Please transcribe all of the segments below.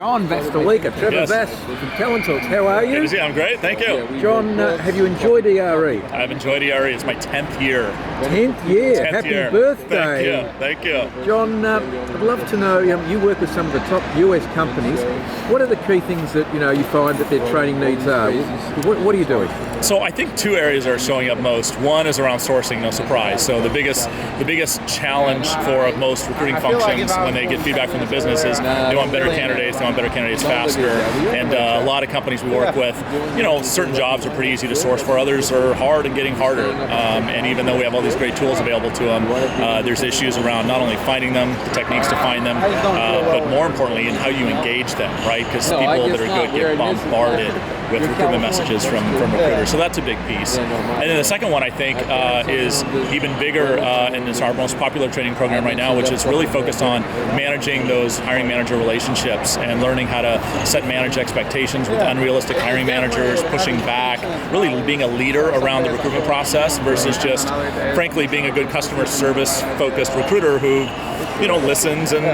John Vlastelica, Trevor Vas from TalentTalks. How are you? Yeah, I'm great, thank you. John, have you enjoyed ERE? I've enjoyed ERE. It's my 10th year. 10th year. Happy birthday. Thank you. John, I'd love to know, you work with some of the top US companies. What are the key things that you find that their training needs are? What are you doing? So I think two areas are showing up most. One is around sourcing, no surprise. So the biggest challenge for most recruiting functions when they get feedback from the business is they want better candidates, they want better candidates faster. And a lot of companies we work with, certain jobs are pretty easy to source for, others are hard and getting harder. And even though we have all these great tools available to them, there's issues around not only finding them, the techniques to find them, but more importantly in how you engage them, right? Because people that are good get bombarded with recruitment messages from recruiters. So that's a big piece. And then the second one, I think, is even bigger, and it's our most popular training program right now, which is really focused on managing those hiring manager relationships and learning how to set and manage expectations with unrealistic hiring managers, pushing back, really being a leader around the recruitment process versus just, frankly, being a good customer service focused recruiter who listens and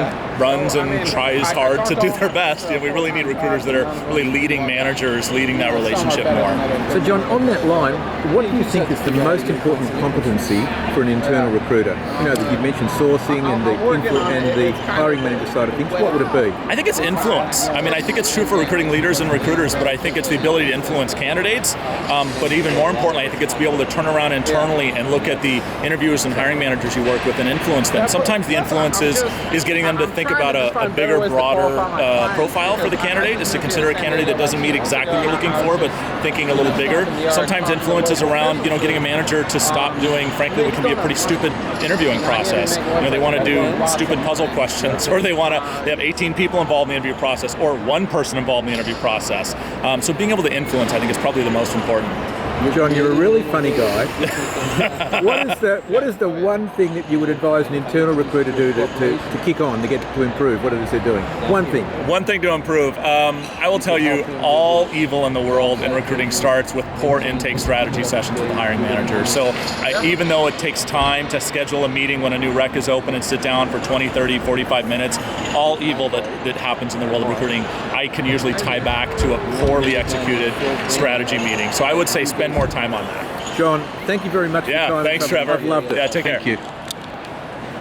runs and tries hard to do their best. We really need recruiters that are really leading managers, leading that relationship more. So John, on that line, what do you think is the most important competency for an internal recruiter? That you've mentioned sourcing and the hiring manager side of things. What would it be? I think it's influence. I think it's true for recruiting leaders and recruiters, but I think it's the ability to influence candidates. But even more importantly, I think it's to be able to turn around internally and look at the interviewers and hiring managers you work with and influence them. Sometimes the influence is getting them to think about a bigger, broader profile for the candidate, is to consider a candidate that doesn't meet exactly what you're looking for, but thinking a little bigger. Sometimes influence is around, getting a manager to stop doing, frankly, what can be a pretty stupid interviewing process. They want to do stupid puzzle questions, or they have 18 people involved in the interview process, or one person involved in the interview process. So being able to influence, I think, is probably the most important. John, you're a really funny guy. What is the one thing that you would advise an internal recruiter to do to kick on, to improve? What it is they're doing? One thing. One thing to improve. I will tell you, all evil in the world in recruiting starts with poor intake strategy sessions with the hiring manager. So even though it takes time to schedule a meeting when a new rec is open and sit down for 20, 30, 45 minutes, all evil that happens in the world of recruiting, I can usually tie back to a poorly executed strategy meeting. So I would say spend more time on that. John, thank you very much for your time. Thanks, Trevor. I've loved it. Take care. Thank you.